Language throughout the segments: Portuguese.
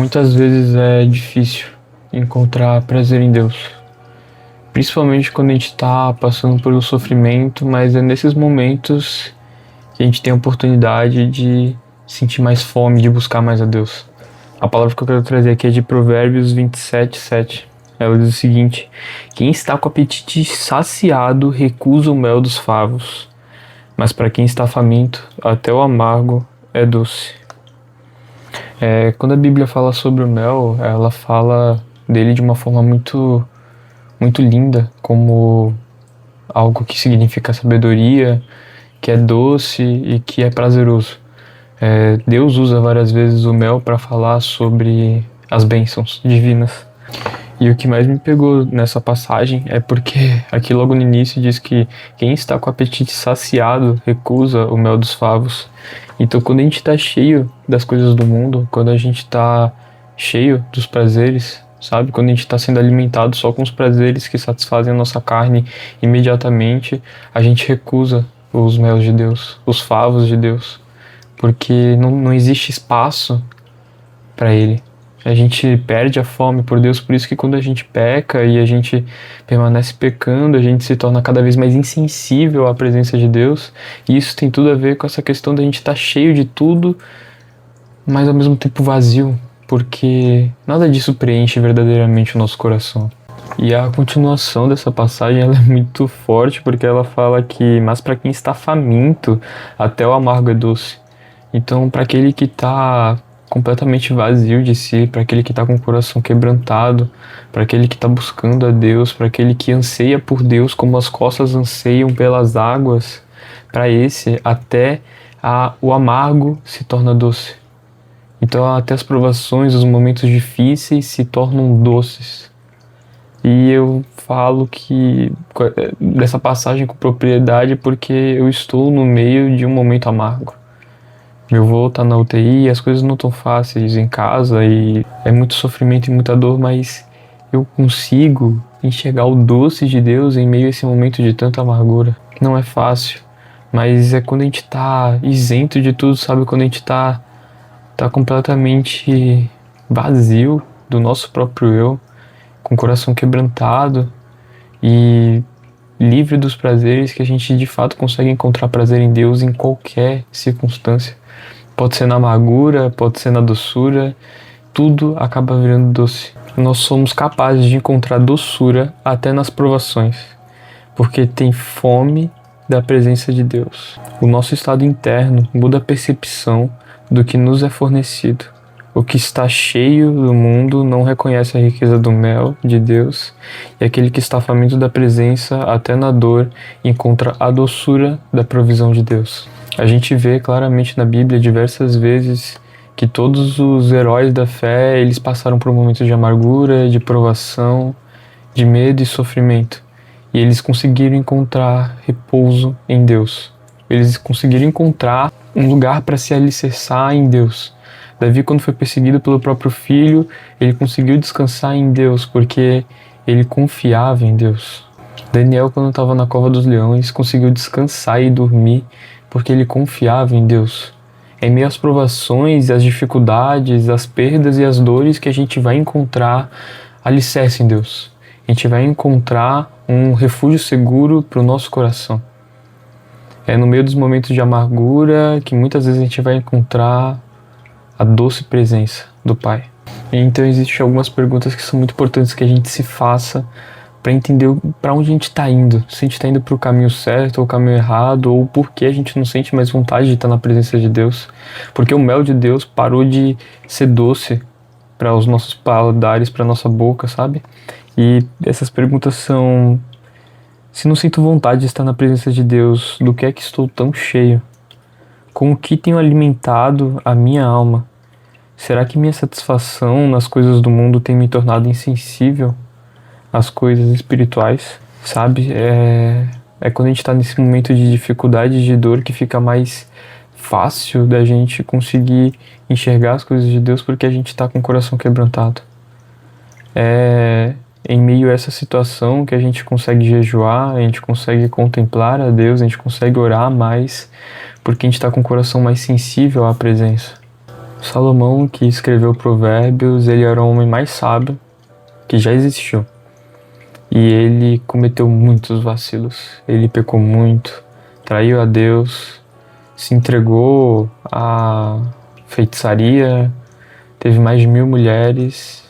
Muitas vezes é difícil encontrar prazer em Deus, principalmente quando a gente está passando pelo sofrimento, mas é nesses momentos que a gente tem a oportunidade de sentir mais fome, de buscar mais a Deus. A palavra que eu quero trazer aqui é de Provérbios 27:7. Ela diz o seguinte: quem está com o apetite saciado recusa o mel dos favos, mas para quem está faminto, até o amargo é doce. Quando a Bíblia fala sobre o mel, ela fala dele de uma forma muito linda, como algo que significa sabedoria, que é doce e que é prazeroso. Deus usa várias vezes o mel para falar sobre as bênçãos divinas. E o que mais me pegou nessa passagem é porque aqui logo no início diz que quem está com o apetite saciado recusa o mel dos favos. Então quando a gente está cheio das coisas do mundo, quando a gente está cheio dos prazeres, sabe? Quando a gente está sendo alimentado só com os prazeres que satisfazem a nossa carne imediatamente, a gente recusa os mel de Deus, os favos de Deus, porque não existe espaço para Ele. A gente perde a fome por Deus, por isso que quando a gente peca e a gente permanece pecando, a gente se torna cada vez mais insensível à presença de Deus. E isso tem tudo a ver com essa questão da gente estar cheio de tudo, mas ao mesmo tempo vazio, porque nada disso preenche verdadeiramente o nosso coração. E a continuação dessa passagem ela é muito forte, porque ela fala que, mas para quem está faminto, até o amargo é doce. Então, para aquele que está completamente vazio de si, para aquele que está com o coração quebrantado, para aquele que está buscando a Deus, para aquele que anseia por Deus como as costas anseiam pelas águas, para esse até o amargo se torna doce. Então até as provações, os momentos difíceis se tornam doces. E eu falo que dessa passagem com propriedade porque eu estou no meio de um momento amargo. Meu avô tá na UTI, as coisas não tão fáceis em casa e é muito sofrimento e muita dor, mas eu consigo enxergar o doce de Deus em meio a esse momento de tanta amargura. Não é fácil, mas é quando a gente tá isento de tudo, sabe? Quando a gente tá completamente vazio do nosso próprio eu, com o coração quebrantado e livre dos prazeres, que a gente de fato consegue encontrar prazer em Deus em qualquer circunstância. Pode ser na amargura, pode ser na doçura, tudo acaba virando doce. Nós somos capazes de encontrar doçura até nas provações, porque tem fome da presença de Deus. O nosso estado interno muda a percepção do que nos é fornecido. O que está cheio do mundo não reconhece a riqueza do mel de Deus, e aquele que está faminto da presença, até na dor, encontra a doçura da provisão de Deus. A gente vê claramente na Bíblia diversas vezes que todos os heróis da fé, eles passaram por momentos de amargura, de provação, de medo e sofrimento. E eles conseguiram encontrar repouso em Deus. Eles conseguiram encontrar um lugar para se alicerçar em Deus. Davi, quando foi perseguido pelo próprio filho, ele conseguiu descansar em Deus, porque ele confiava em Deus. Daniel, quando estava na cova dos leões, conseguiu descansar e dormir, porque ele confiava em Deus. Em meio às provações, às dificuldades, às perdas e às dores que a gente vai encontrar alicerce em Deus. A gente vai encontrar um refúgio seguro para o nosso coração. É no meio dos momentos de amargura que muitas vezes a gente vai encontrar a doce presença do Pai. Então existem algumas perguntas que são muito importantes que a gente se faça para entender para onde a gente está indo. Se a gente está indo para o caminho certo ou o caminho errado, ou por que a gente não sente mais vontade de estar na presença de Deus. Porque o mel de Deus parou de ser doce para os nossos paladares, para a nossa boca, sabe? E essas perguntas são: se não sinto vontade de estar na presença de Deus, do que é que estou tão cheio? Com o que tenho alimentado a minha alma? Será que minha satisfação nas coisas do mundo tem me tornado insensível às coisas espirituais? Sabe? É quando a gente está nesse momento de dificuldade e de dor que fica mais fácil da gente conseguir enxergar as coisas de Deus, porque a gente está com o coração quebrantado. É em meio a essa situação que a gente consegue jejuar, a gente consegue contemplar a Deus, a gente consegue orar mais, porque a gente está com o coração mais sensível à presença. Salomão, que escreveu Provérbios, ele era o homem mais sábio que já existiu. E ele cometeu muitos vacilos. Ele pecou muito, traiu a Deus, se entregou à feitiçaria, teve mais de 1000 mulheres.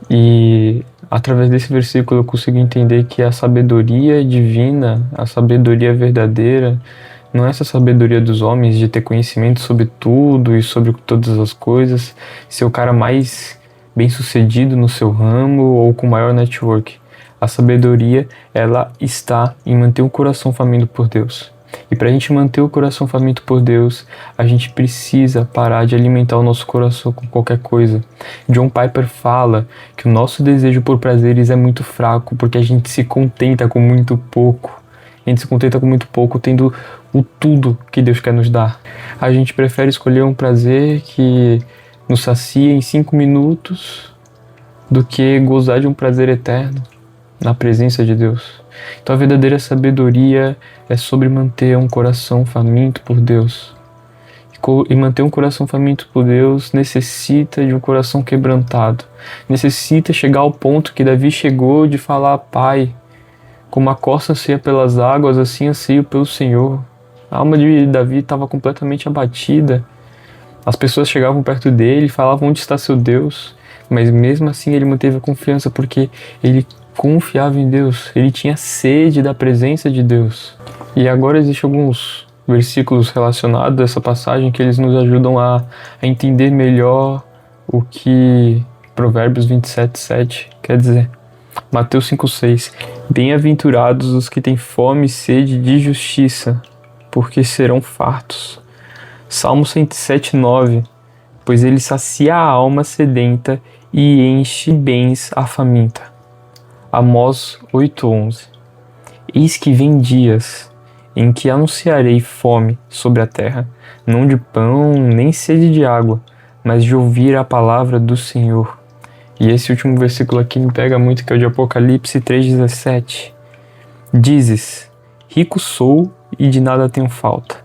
E através desse versículo eu consigo entender que a sabedoria divina, a sabedoria verdadeira, não é essa sabedoria dos homens de ter conhecimento sobre tudo e sobre todas as coisas, ser o cara mais bem-sucedido no seu ramo ou com maior network. A sabedoria, ela está em manter o coração faminto por Deus. E para a gente manter o coração faminto por Deus, a gente precisa parar de alimentar o nosso coração com qualquer coisa. John Piper fala que o nosso desejo por prazeres é muito fraco, porque a gente se contenta com muito pouco. A gente se contenta com muito pouco, tendo o tudo que Deus quer nos dar. A gente prefere escolher um prazer que nos sacia em 5 minutos do que gozar de um prazer eterno na presença de Deus. Então a verdadeira sabedoria é sobre manter um coração faminto por Deus. E manter um coração faminto por Deus necessita de um coração quebrantado. Necessita chegar ao ponto que Davi chegou de falar: Pai, como a corça anseia pelas águas, assim anseio pelo Senhor. A alma de Davi estava completamente abatida. As pessoas chegavam perto dele e falavam: onde está seu Deus? Mas mesmo assim ele manteve a confiança, porque ele confiava em Deus, ele tinha sede da presença de Deus. E agora existem alguns versículos relacionados a essa passagem que eles nos ajudam a entender melhor o que Provérbios 27:7 quer dizer. Mateus 5:6: Bem-aventurados os que têm fome e sede de justiça, porque serão fartos. Salmo 107:9: Pois ele sacia a alma sedenta e enche bens a faminta. Amós 8:11: Eis que vem dias em que anunciarei fome sobre a terra, não de pão nem sede de água, mas de ouvir a palavra do Senhor. E esse último versículo aqui me pega muito, que é o de Apocalipse 3:17. Dizes: rico sou e de nada tenho falta,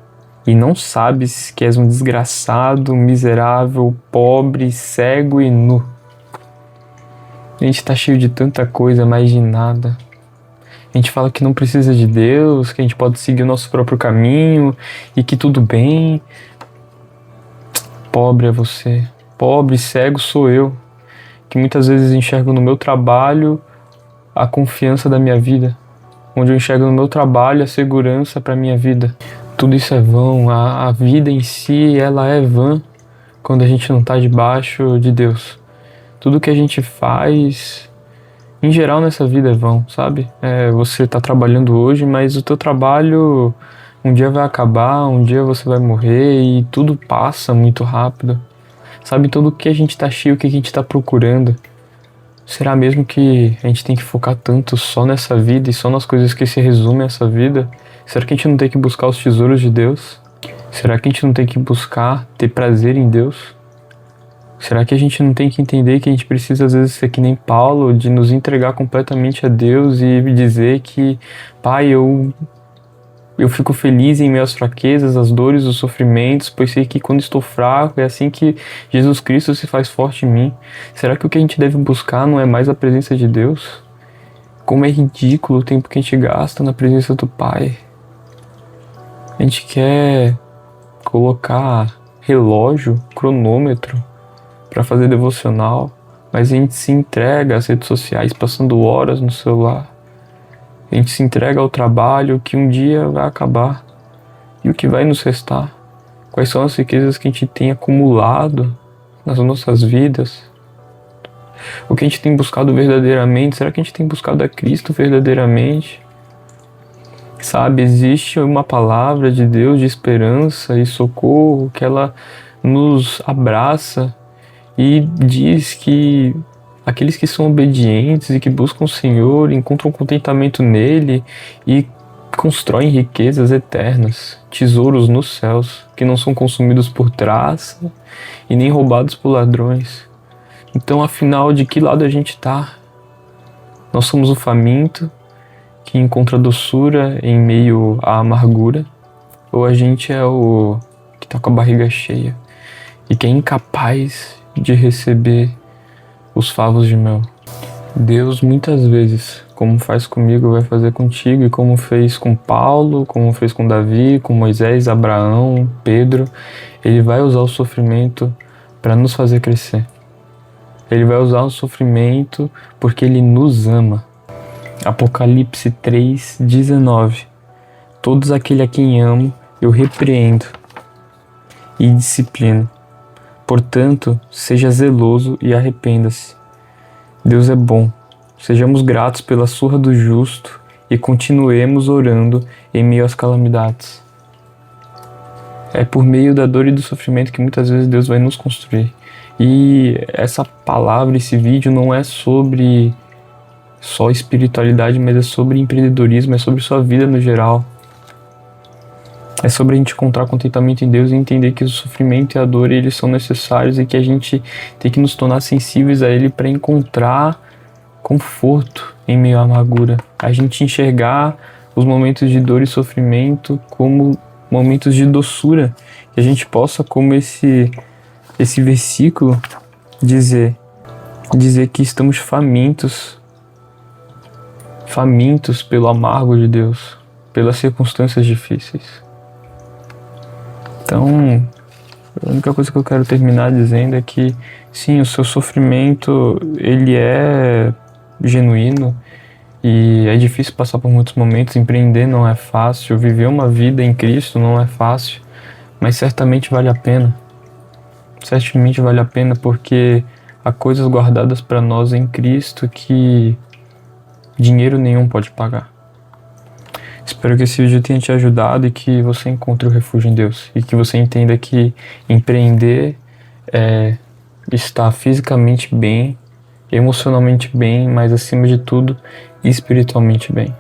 e não sabes que és um desgraçado, miserável, pobre, cego e nu. A gente tá cheio de tanta coisa, mas de nada. A gente fala que não precisa de Deus, que a gente pode seguir o nosso próprio caminho e que tudo bem. Pobre é você. Pobre, cego sou eu, que muitas vezes enxergo no meu trabalho a confiança da minha vida, onde eu enxergo no meu trabalho a segurança para minha vida. Tudo isso é vão, a vida em si, ela é vã quando a gente não está debaixo de Deus. Tudo que a gente faz, em geral nessa vida é vão, sabe? Você está trabalhando hoje, mas o teu trabalho um dia vai acabar, um dia você vai morrer e tudo passa muito rápido. Sabe, então do que a gente está cheio, o que a gente está procurando? Será mesmo que a gente tem que focar tanto só nessa vida e só nas coisas que se resumem a essa vida? Será que a gente não tem que buscar os tesouros de Deus? Será que a gente não tem que buscar ter prazer em Deus? Será que a gente não tem que entender que a gente precisa às vezes ser que nem Paulo, de nos entregar completamente a Deus e dizer que, Pai, eu fico feliz em meio às fraquezas, as dores, os sofrimentos, pois sei que quando estou fraco é assim que Jesus Cristo se faz forte em mim. Será que o que a gente deve buscar não é mais a presença de Deus? Como é ridículo o tempo que a gente gasta na presença do Pai. A gente quer colocar relógio, cronômetro para fazer devocional, mas a gente se entrega às redes sociais passando horas no celular. A gente se entrega ao trabalho que um dia vai acabar. E o que vai nos restar? Quais são as riquezas que a gente tem acumulado nas nossas vidas? O que a gente tem buscado verdadeiramente? Será que a gente tem buscado a Cristo verdadeiramente? Sabe, existe uma palavra de Deus de esperança e socorro que ela nos abraça e diz que aqueles que são obedientes e que buscam o Senhor encontram contentamento nele e constroem riquezas eternas, tesouros nos céus, que não são consumidos por traça e nem roubados por ladrões. Então, afinal, de que lado a gente está? Nós somos o faminto, que encontra doçura em meio à amargura, ou a gente é o que está com a barriga cheia e que é incapaz de receber os favos de mel. Deus muitas vezes, como faz comigo, vai fazer contigo, e como fez com Paulo, como fez com Davi, com Moisés, Abraão, Pedro. Ele vai usar o sofrimento para nos fazer crescer. Ele vai usar o sofrimento porque Ele nos ama. Apocalipse 3:19. Todos aquele a quem amo, eu repreendo e disciplino. Portanto, seja zeloso e arrependa-se. Deus é bom. Sejamos gratos pela surra do justo e continuemos orando em meio às calamidades. É por meio da dor e do sofrimento que muitas vezes Deus vai nos construir. E essa palavra, esse vídeo não é sobre só espiritualidade, mas é sobre empreendedorismo, é sobre sua vida no geral. É sobre a gente encontrar contentamento em Deus e entender que o sofrimento e a dor, eles são necessários e que a gente tem que nos tornar sensíveis a Ele para encontrar conforto em meio à amargura. A gente enxergar os momentos de dor e sofrimento como momentos de doçura. Que a gente possa, como esse versículo, dizer que estamos famintos pelo amargo de Deus, pelas circunstâncias difíceis. Então, a única coisa que eu quero terminar dizendo é que, sim, o seu sofrimento, ele é genuíno e é difícil passar por muitos momentos. Empreender não é fácil, viver uma vida em Cristo não é fácil, mas certamente vale a pena. Certamente vale a pena porque há coisas guardadas para nós em Cristo que dinheiro nenhum pode pagar. Espero que esse vídeo tenha te ajudado e que você encontre o refúgio em Deus. E que você entenda que empreender é estar fisicamente bem, emocionalmente bem, mas acima de tudo, espiritualmente bem.